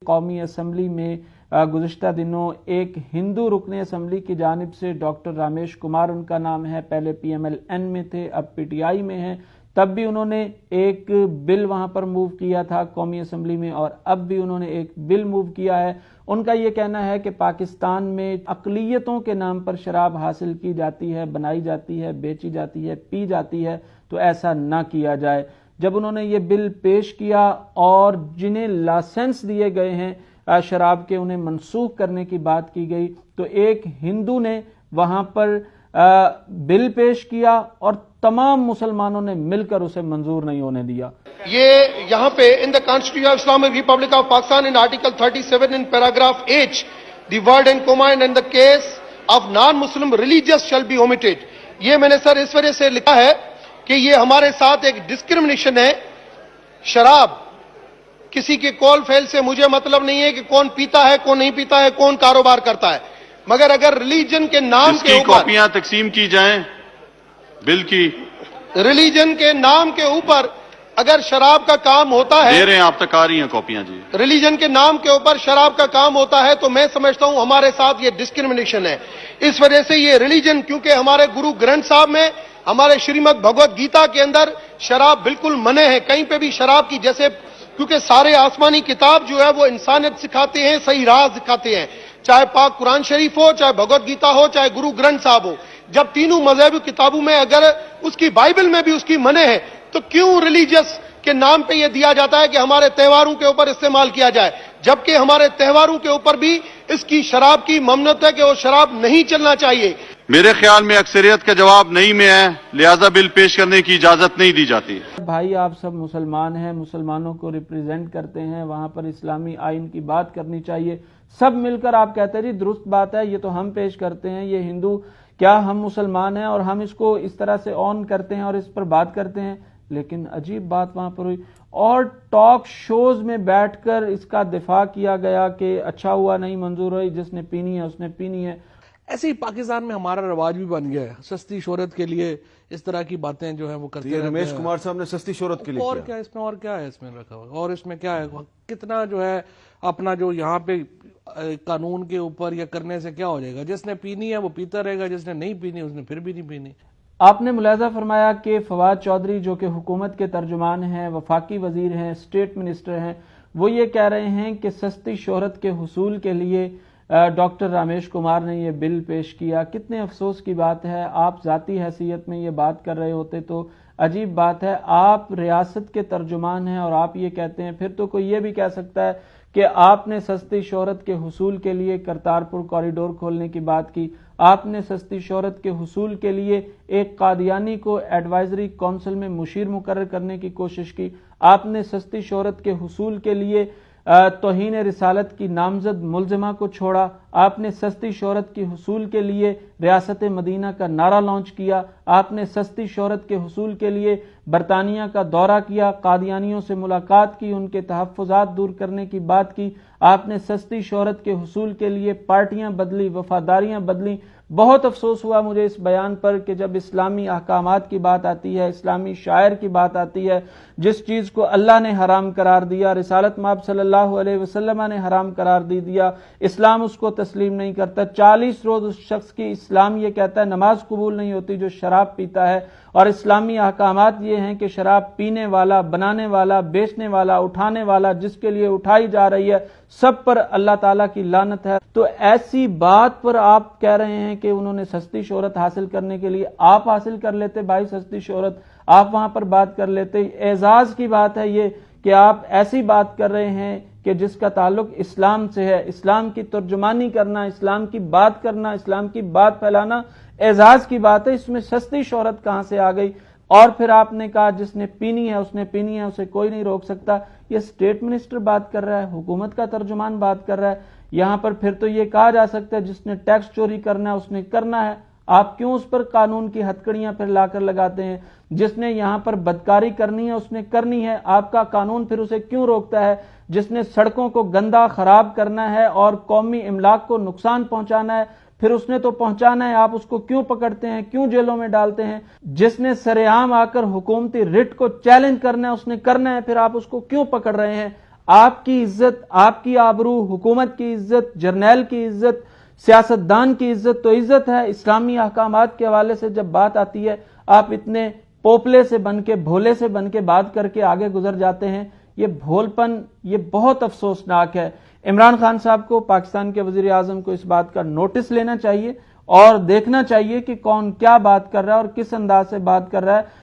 قومی اسمبلی میں گزشتہ دنوں ایک ہندو رکن اسمبلی کی جانب سے ڈاکٹر رامیش کمار ان کا نام ہے، پہلے پی ایم ایل این میں تھے، اب پی ٹی آئی میں ہیں، تب بھی انہوں نے ایک بل وہاں پر موو کیا تھا قومی اسمبلی میں، اور اب بھی انہوں نے ایک بل موو کیا ہے۔ ان کا یہ کہنا ہے کہ پاکستان میں اقلیتوں کے نام پر شراب حاصل کی جاتی ہے، بنائی جاتی ہے، بیچی جاتی ہے، پی جاتی ہے، تو ایسا نہ کیا جائے۔ جب انہوں نے یہ بل پیش کیا اور جنہیں لائسنس دیے گئے ہیں شراب کے، انہیں منسوخ کرنے کی بات کی گئی، تو ایک ہندو نے وہاں پر بل پیش کیا اور تمام مسلمانوں نے مل کر اسے منظور نہیں ہونے دیا۔ یہ یہاں پہ in the constitution of Islamic republic of Pakistan in article 37 in paragraph H the word and comma in the case of non Muslim religious shall be omitted. یہ میں نے سر اس وجہ سے لکھا ہے کہ یہ ہمارے ساتھ ایک ڈسکرمنیشن ہے۔ شراب کسی کے کال فیل سے مجھے مطلب نہیں ہے کہ کون پیتا ہے کون نہیں پیتا ہے، کون کاروبار کرتا ہے، مگر اگر ریلیجن کے نام کے اوپر کاپیاں تقسیم کی جائیں بل کی، ریلیجن کے نام کے اوپر اگر شراب کا کام ہوتا ہے، دے رہے ہیں آپ تک آ رہی ہیں کاپیاں جی، ریلیجن کے نام کے اوپر شراب کا کام ہوتا ہے، تو میں سمجھتا ہوں ہمارے ساتھ یہ ڈسکرمنیشن ہے۔ اس وجہ سے یہ ریلیجن، کیونکہ ہمارے گرو گرنتھ صاحب میں، ہمارے شریمد بھگوت گیتا کے اندر شراب بالکل منع ہے، کہیں پہ بھی شراب کی، جیسے کیونکہ سارے آسمانی کتاب جو ہے وہ انسانیت سکھاتے ہیں، صحیح راہ سکھاتے ہیں، چاہے پاک قرآن شریف ہو، چاہے بھگوت گیتا ہو، چاہے گرو گرنتھ صاحب ہو۔ جب تینوں مذہبی کتابوں میں اگر اس کی بائبل میں بھی اس کی منع ہے، تو کیوں ریلیجیس کے نام پہ یہ دیا جاتا ہے کہ ہمارے تہواروں کے اوپر استعمال کیا جائے، جبکہ ہمارے تہواروں کے اوپر بھی اس کی شراب کی ممنوعیت ہے کہ وہ شراب نہیں چلنا چاہیے۔ میرے خیال میں اکثریت کا جواب نہیں میں ہے، لہذا بل پیش کرنے کی اجازت نہیں دی جاتی۔ بھائی آپ سب مسلمان ہیں، مسلمانوں کو ریپریزنٹ کرتے ہیں، وہاں پر اسلامی آئین کی بات کرنی چاہیے، سب مل کر آپ کہتے ہیں جی درست بات ہے، یہ تو ہم پیش کرتے ہیں، یہ ہندو، کیا ہم مسلمان ہیں اور ہم اس کو اس طرح سے آن کرتے ہیں اور اس پر بات کرتے ہیں؟ لیکن عجیب بات وہاں پر ہوئی اور ٹاک شوز میں بیٹھ کر اس کا دفاع کیا گیا کہ اچھا ہوا نہیں منظور ہوئی، جس نے پینی ہے اس نے پینی ہے۔ ایسے ہی پاکستان میں ہمارا رواج بھی بن گیا ہے، سستی شہرت کے لیے اس طرح کی باتیں جو ہیں وہ کرتے رہتے ہیں۔ رمیش کمار صاحب نے سستی شہرت کے لیے اور کیا اس میں، اور کیا ہے اس میں رکھا ہوا، اور اس میں کیا ہے، کتنا جو ہے اپنا جو یہاں پہ قانون کے اوپر یا کرنے سے کیا ہو جائے گا، جس نے پینی ہے وہ پیتا رہے گا، جس نے نہیں پینی اس نے پھر بھی نہیں پینی۔ آپ نے ملاحظہ فرمایا کہ فواد چودھری جو کہ حکومت کے ترجمان ہیں، وفاقی وزیر ہیں، اسٹیٹ منسٹر ہیں، وہ یہ کہہ رہے ہیں کہ سستی شہرت کے حصول کے لیے ڈاکٹر رامیش کمار نے یہ بل پیش کیا۔ کتنے افسوس کی بات ہے، آپ ذاتی حیثیت میں یہ بات کر رہے ہوتے تو عجیب بات ہے، آپ ریاست کے ترجمان ہیں اور آپ یہ کہتے ہیں، پھر تو کوئی یہ بھی کہہ سکتا ہے کہ آپ نے سستی شہرت کے حصول کے لیے کرتارپور کوریڈور کھولنے کی بات کی، آپ نے سستی شہرت کے حصول کے لیے ایک قادیانی کو ایڈوائزری کونسل میں مشیر مقرر کرنے کی کوشش کی، آپ نے سستی شہرت کے حصول کے لیے توہین رسالت کی نامزد ملزمہ کو چھوڑا، آپ نے سستی شہرت کے حصول کے لیے ریاست مدینہ کا نعرہ لانچ کیا، آپ نے سستی شہرت کے حصول کے لیے برطانیہ کا دورہ کیا، قادیانیوں سے ملاقات کی، ان کے تحفظات دور کرنے کی بات کی، آپ نے سستی شہرت کے حصول کے لیے پارٹیاں بدلی، وفاداریاں بدلی۔ بہت افسوس ہوا مجھے اس بیان پر کہ جب اسلامی احکامات کی بات آتی ہے، اسلامی شاعر کی بات آتی ہے، جس چیز کو اللہ نے حرام قرار دیا، رسالت مآب صلی اللہ علیہ وسلم نے حرام قرار دیا، اسلام اس کو تسلیم نہیں کرتا۔ 40 روز اس شخص کی اسلام یہ کہتا ہے نماز قبول نہیں ہوتی جو شراب پیتا ہے، اور اسلامی احکامات یہ ہیں کہ شراب پینے والا، بنانے والا، بیچنے والا، اٹھانے والا، جس کے لیے اٹھائی جا رہی ہے، سب پر اللہ تعالیٰ کی لعنت ہے۔ تو ایسی بات پر آپ کہہ رہے ہیں کہ انہوں نے سستی شہرت حاصل کرنے کے لیے، آپ حاصل کر لیتے بھائی سستی شہرت، آپ وہاں پر بات کر لیتے۔ اعزاز کی بات ہے یہ کہ آپ ایسی بات کر رہے ہیں کہ جس کا تعلق اسلام سے ہے، اسلام کی ترجمانی کرنا، اسلام کی بات کرنا، اسلام کی بات پھیلانا اعزاز کی بات ہے، اس میں سستی شہرت کہاں سے آ گئی؟ اور پھر آپ نے کہا جس نے پینی ہے اس نے پینی ہے، اسے کوئی نہیں روک سکتا۔ یہ اسٹیٹ منسٹر بات کر رہا ہے، حکومت کا ترجمان بات کر رہا ہے، یہاں پر پھر تو یہ کہا جا سکتا ہے جس نے ٹیکس چوری کرنا ہے اس نے کرنا ہے، آپ کیوں اس پر قانون کی ہتکڑیاں پھر لا کر لگاتے ہیں؟ جس نے یہاں پر بدکاری کرنی ہے اس نے کرنی ہے، آپ کا قانون پھر اسے کیوں روکتا ہے؟ جس نے سڑکوں کو گندا خراب کرنا ہے اور قومی املاک کو نقصان پہنچانا ہے پھر اس نے تو پہنچانا ہے، آپ اس کو کیوں پکڑتے ہیں، کیوں جیلوں میں ڈالتے ہیں؟ جس نے سرعام آ کر حکومتی رٹ کو چیلنج کرنا ہے اس نے کرنا ہے، پھر آپ اس کو کیوں پکڑ رہے ہیں؟ آپ کی عزت، آپ کی آبرو، حکومت کی عزت، جرنیل کی عزت، سیاستدان کی عزت تو عزت ہے. اسلامی احکامات کے حوالے سے جب بات آتی ہے آپ اتنے پوپلے سے بن کے، بھولے سے بن کے بات کر کے آگے گزر جاتے ہیں. یہ بھولپن، یہ بہت افسوسناک ہے. عمران خان صاحب کو، پاکستان کے وزیر اعظم کو اس بات کا نوٹس لینا چاہیے اور دیکھنا چاہیے کہ کون کیا بات کر رہا ہے اور کس انداز سے بات کر رہا ہے.